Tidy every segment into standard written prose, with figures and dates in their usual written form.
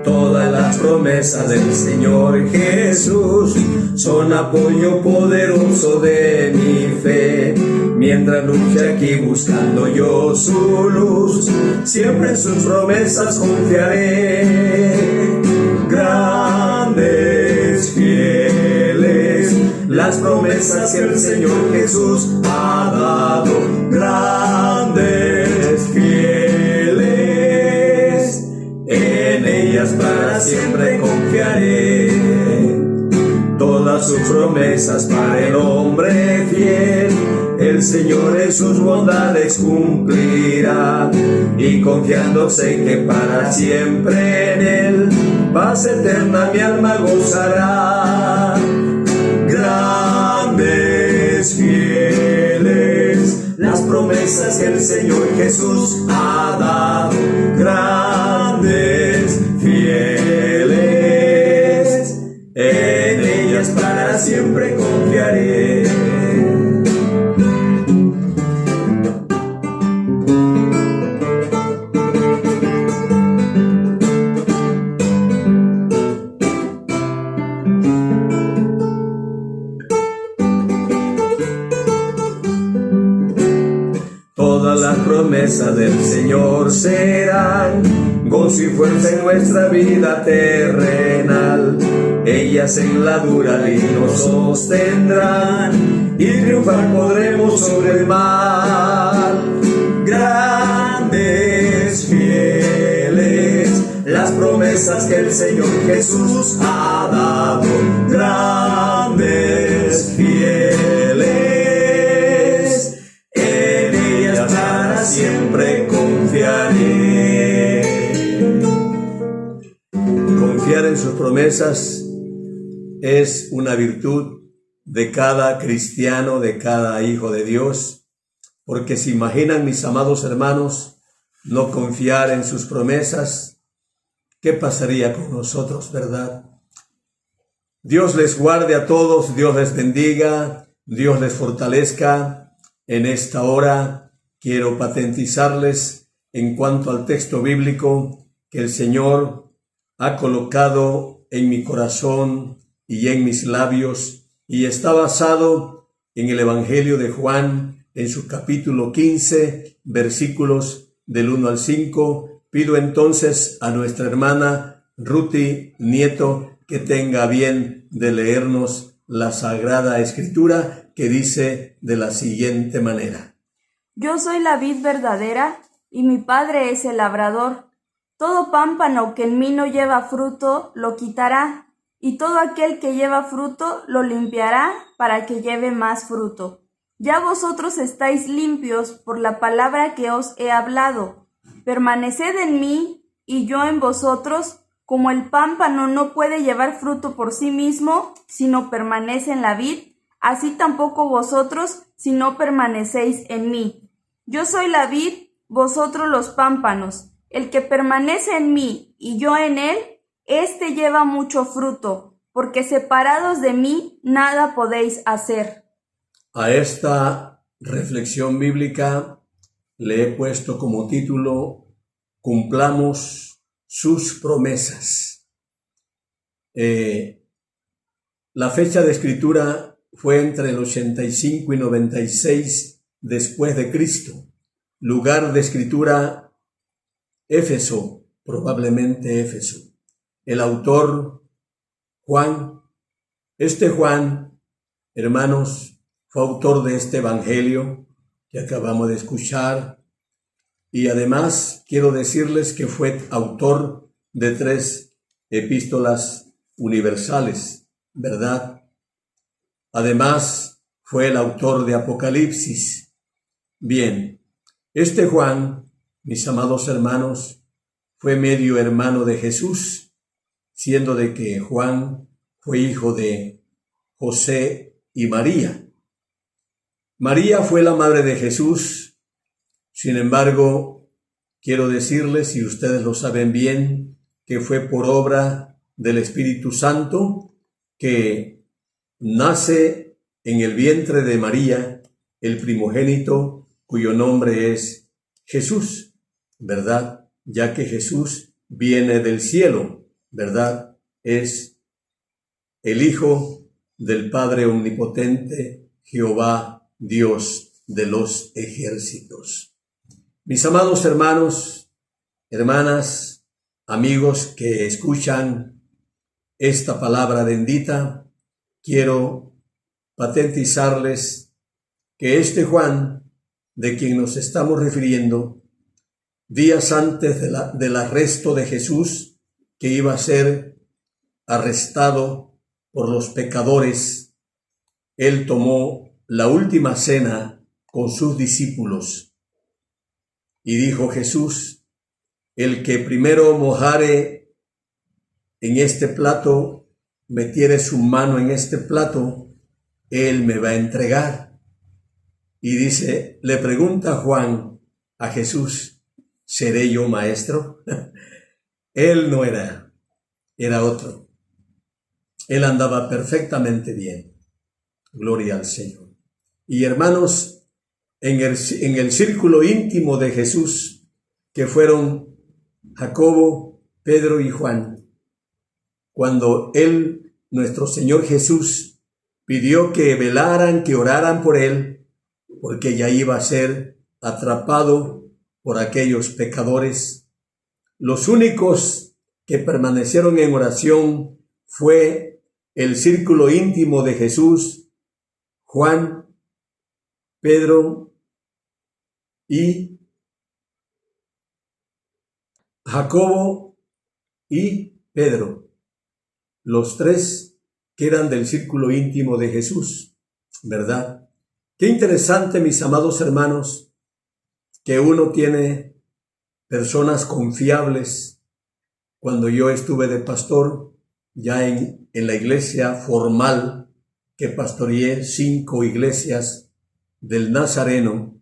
Todas las promesas del Señor Jesús son apoyo poderoso de mi fe. Mientras luche aquí buscando yo su luz, siempre en sus promesas confiaré. Grandes, fieles, las promesas que el Señor Jesús ha dado. Grandes, fieles, en ellas para siempre confiaré. Todas sus promesas para el hombre fiel, el Señor en sus bondades cumplirá, y confiándose en que para siempre en Él paz eterna mi alma gozará. Grandes, fieles, las promesas que el Señor Jesús ha dado. Grandes, fieles, en ellas para siempre confiaré. Todas las promesas del Señor serán gozo y fuerza en nuestra vida terrenal. Ellas en la dura ley nos sostendrán y triunfar podremos sobre el mal. Grandes, fieles, las promesas que el Señor Jesús ha dado. Grandes, fieles, en ellas para siempre confiaré. Confiar en sus promesas es una virtud de cada cristiano, de cada hijo de Dios, porque se imaginan, mis amados hermanos, no confiar en sus promesas, ¿qué pasaría con nosotros, verdad? Dios les guarde a todos, Dios les bendiga, Dios les fortalezca. En esta hora quiero patentizarles en cuanto al texto bíblico que el Señor ha colocado en mi corazón y en mis labios, y está basado en el Evangelio de Juan, en su capítulo 15, versículos del 1 al 5. Pido entonces a nuestra hermana Ruti Nieto que tenga bien de leernos la Sagrada Escritura, que dice de la siguiente manera: Yo soy la vid verdadera, y mi Padre es el labrador. Todo pámpano que en mí no lleva fruto, lo quitará, y todo aquel que lleva fruto, lo limpiará para que lleve más fruto. Ya vosotros estáis limpios por la palabra que os he hablado. Permaneced en mí, y yo en vosotros, como el pámpano no puede llevar fruto por sí mismo, sino permanece en la vid, así tampoco vosotros, si no permanecéis en mí. Yo soy la vid, vosotros los pámpanos. El que permanece en mí y yo en él, éste lleva mucho fruto, porque separados de mí nada podéis hacer. A esta reflexión bíblica le he puesto como título: Cumplamos sus promesas. La fecha de escritura fue entre el 85 y 96 después de Cristo. Lugar de escritura: Éfeso, probablemente Éfeso. El autor, Juan. Este Juan, hermanos, fue autor de este evangelio que acabamos de escuchar, y además quiero decirles que fue autor de 3 epístolas universales, ¿verdad? Además, fue el autor de Apocalipsis. Bien, este Juan, mis amados hermanos, fue medio hermano de Jesús, siendo de que Juan fue hijo de José y María. María fue la madre de Jesús. Sin embargo, quiero decirles, y ustedes lo saben bien, que fue por obra del Espíritu Santo que nace en el vientre de María el primogénito, cuyo nombre es Jesús, ¿verdad? Ya que Jesús viene del cielo, ¿verdad? Es el Hijo del Padre Omnipotente, Jehová, Dios de los ejércitos. Mis amados hermanos, hermanas, amigos que escuchan esta palabra bendita, quiero patentizarles que este Juan, de quien nos estamos refiriendo, días antes del arresto de Jesús, que iba a ser arrestado por los pecadores, él tomó la última cena con sus discípulos. Y dijo Jesús: el que primero mojare en este plato, metiere su mano en este plato, él me va a entregar. Y dice, le pregunta Juan a Jesús: ¿seré yo maestro? Él no era otro. Él andaba perfectamente bien. Gloria al Señor. Y hermanos, en el círculo íntimo de Jesús, que fueron Jacobo, Pedro y Juan, cuando él, nuestro Señor Jesús, pidió que velaran, que oraran por él, porque ya iba a ser atrapado por aquellos pecadores, los únicos que permanecieron en oración fue el círculo íntimo de Jesús, Juan, Pedro y Jacobo y Pedro, los tres que eran del círculo íntimo de Jesús, ¿verdad? Qué interesante, mis amados hermanos, que uno tiene personas confiables. Cuando yo estuve de pastor, ya en la iglesia formal, que pastoreé 5 iglesias del Nazareno,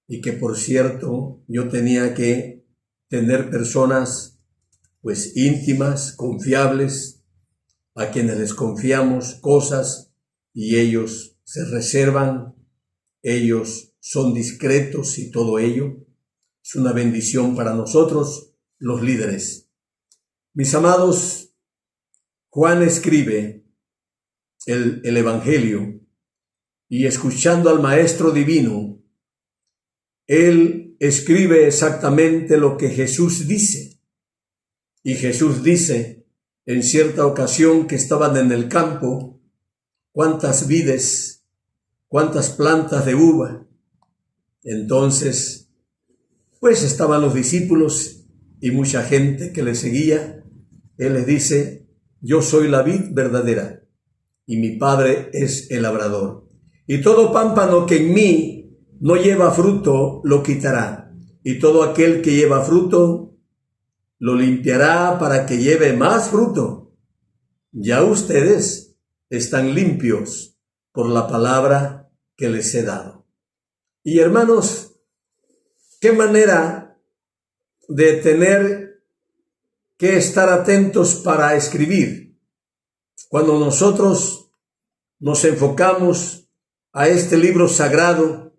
y que por cierto yo tenía que tener personas pues íntimas, confiables, a quienes les confiamos cosas y ellos se reservan, ellos son discretos y todo ello es una bendición para nosotros, los líderes. Mis amados, Juan escribe el Evangelio y escuchando al Maestro Divino, él escribe exactamente lo que Jesús dice. Y Jesús dice en cierta ocasión que estaban en el campo, cuántas vides, cuántas plantas de uva. Entonces, pues estaban los discípulos y mucha gente que le seguía. Él les dice: yo soy la vid verdadera y mi Padre es el labrador. Y todo pámpano que en mí no lleva fruto lo quitará, y todo aquel que lleva fruto lo limpiará para que lleve más fruto. Ya ustedes están limpios por la palabra que les he dado. Y hermanos, qué manera de tener que estar atentos para escribir. Cuando nosotros nos enfocamos a este libro sagrado,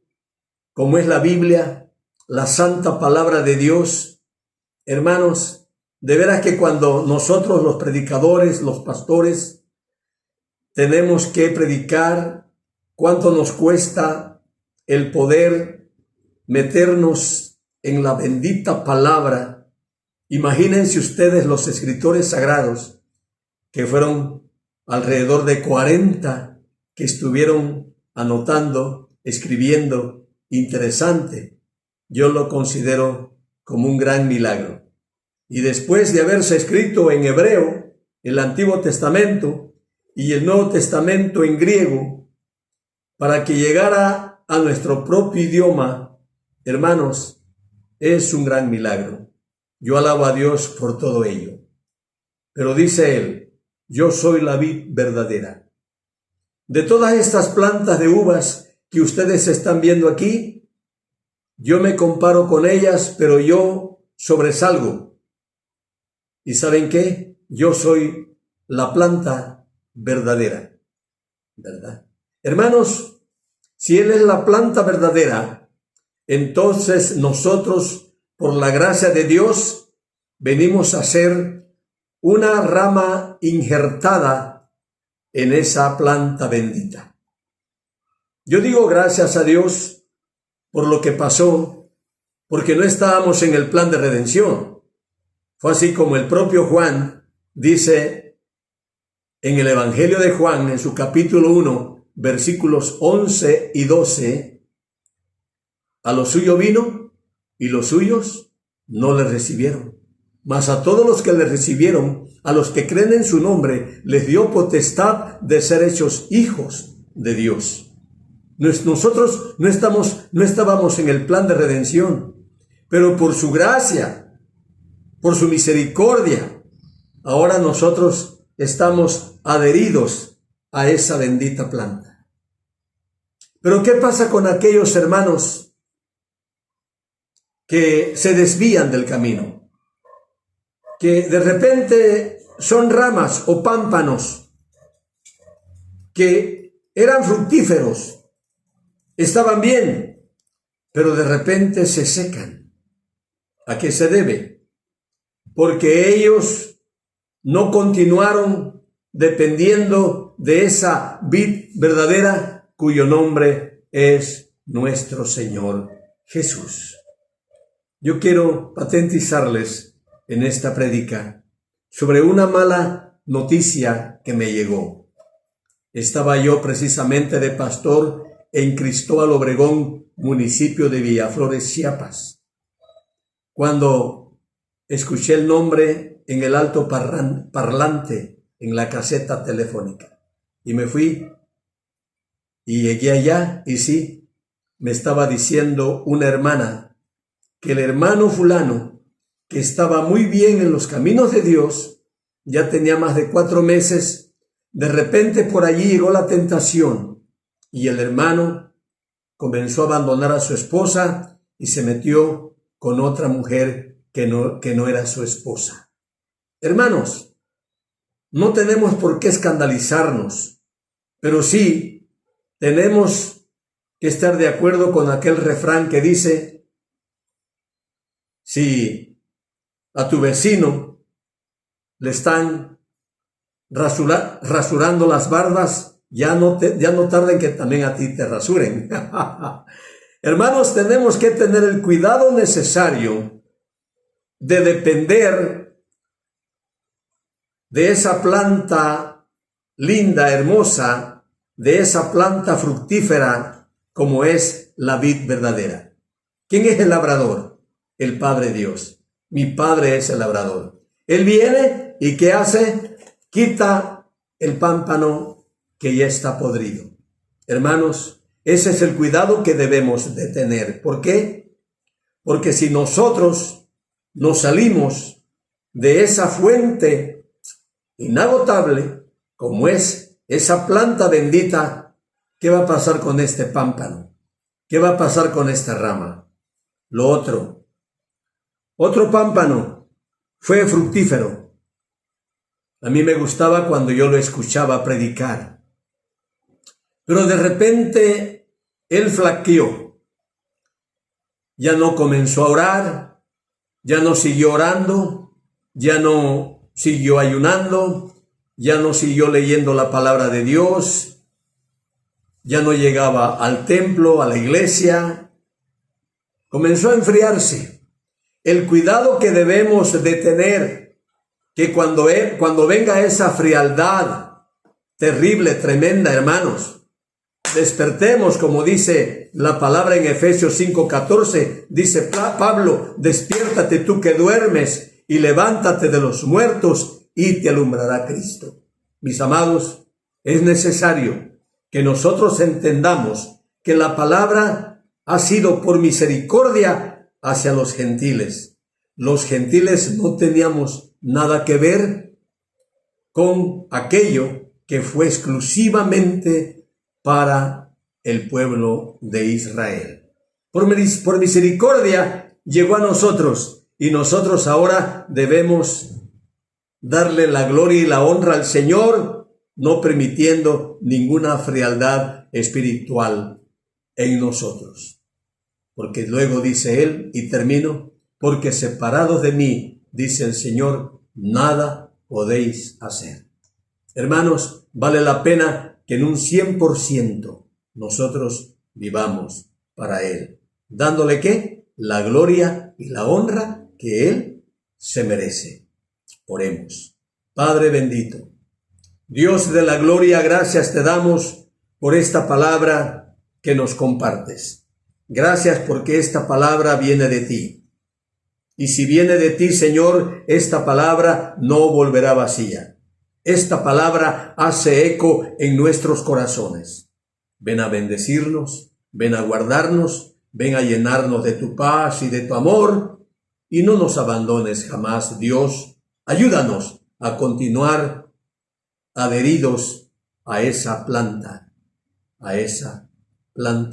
como es la Biblia, la santa palabra de Dios, hermanos, de veras que cuando nosotros los predicadores, los pastores, tenemos que predicar, cuánto nos cuesta el poder meternos en la bendita palabra. Imagínense ustedes los escritores sagrados, que fueron alrededor de 40 que estuvieron anotando, escribiendo. Interesante. Yo lo considero como un gran milagro. Y después de haberse escrito en hebreo el Antiguo Testamento y el Nuevo Testamento en griego, para que llegara a nuestro propio idioma, hermanos, es un gran milagro. Yo alabo a Dios por todo ello. Pero dice él: yo soy la vid verdadera. De todas estas plantas de uvas que ustedes están viendo aquí, yo me comparo con ellas, pero yo sobresalgo. ¿Y saben qué? Yo soy la planta verdadera, ¿verdad? Hermanos, si Él es la planta verdadera, entonces nosotros, por la gracia de Dios, venimos a ser una rama injertada en esa planta bendita. Yo digo gracias a Dios por lo que pasó, porque no estábamos en el plan de redención. Fue así como el propio Juan dice en el Evangelio de Juan, en su capítulo 1, versículos 11 y 12, a lo suyo vino y los suyos no le recibieron. Mas a todos los que le recibieron, a los que creen en su nombre, les dio potestad de ser hechos hijos de Dios. Nosotros no estábamos en el plan de redención, pero por su gracia, por su misericordia, ahora nosotros estamos adheridos a esa bendita planta. Pero ¿qué pasa con aquellos hermanos que se desvían del camino? Que de repente son ramas o pámpanos que eran fructíferos, estaban bien, pero de repente se secan. ¿A qué se debe? Porque ellos no continuaron dependiendo de esa vid verdadera cuyo nombre es nuestro Señor Jesús. Yo quiero patentizarles en esta prédica sobre una mala noticia que me llegó. Estaba yo precisamente de pastor en Cristóbal Obregón, municipio de Villaflores, Chiapas, cuando escuché el nombre en el alto parlante en la caseta telefónica. Y me fui y llegué allá y sí, me estaba diciendo una hermana que el hermano fulano, que estaba muy bien en los caminos de Dios, ya tenía más de 4 meses, de repente por allí llegó la tentación y el hermano comenzó a abandonar a su esposa y se metió con otra mujer que no era su esposa. Hermanos, no tenemos por qué escandalizarnos, pero sí tenemos que estar de acuerdo con aquel refrán que dice: si a tu vecino le están rasurando las barbas, ya no tarden que también a ti te rasuren. Hermanos, tenemos que tener el cuidado necesario de depender de esa planta linda, hermosa, de esa planta fructífera como es la vid verdadera. ¿Quién es el labrador? El Padre Dios. Mi Padre es el labrador. Él viene y ¿qué hace? Quita el pámpano que ya está podrido. Hermanos, ese es el cuidado que debemos de tener. ¿Por qué? Porque si nosotros nos salimos de esa fuente inagotable, como es esa planta bendita, ¿qué va a pasar con este pámpano? ¿Qué va a pasar con esta rama? Lo otro pámpano fue fructífero. A mí me gustaba cuando yo lo escuchaba predicar. Pero de repente él flaqueó. Ya no comenzó a orar, ya no siguió orando, ya no siguió ayunando, ya no siguió leyendo la palabra de Dios, ya no llegaba al templo, a la iglesia. Comenzó a enfriarse. El cuidado que debemos de tener, que cuando venga esa frialdad terrible, tremenda, hermanos, despertemos, como dice la palabra en Efesios 5:14, dice Pablo: despiértate tú que duermes y levántate de los muertos y te alumbrará Cristo. Mis amados, es necesario que nosotros entendamos que la palabra ha sido por misericordia hacia los gentiles. Los gentiles no teníamos nada que ver con aquello que fue exclusivamente para el pueblo de Israel. Por misericordia llegó a nosotros y nosotros ahora debemos darle la gloria y la honra al Señor, no permitiendo ninguna frialdad espiritual en nosotros. porque luego dice él, y termino, porque separados de mí, dice el Señor, nada podéis hacer. Hermanos, vale la pena que en un 100% nosotros vivamos para Él, dándole ¿qué? La gloria y la honra que Él se merece. Oremos. Padre bendito, Dios de la gloria, gracias te damos por esta palabra que nos compartes. Gracias porque esta palabra viene de ti. Y si viene de ti, Señor, esta palabra no volverá vacía. Esta palabra hace eco en nuestros corazones. Ven a bendecirnos, ven a guardarnos, ven a llenarnos de tu paz y de tu amor, y no nos abandones jamás, Dios. Ayúdanos a continuar adheridos a esa planta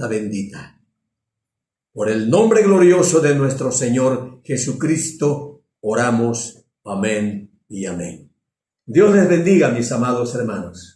bendita. Por el nombre glorioso de nuestro Señor Jesucristo, oramos. Amén y amén. Dios les bendiga, mis amados hermanos.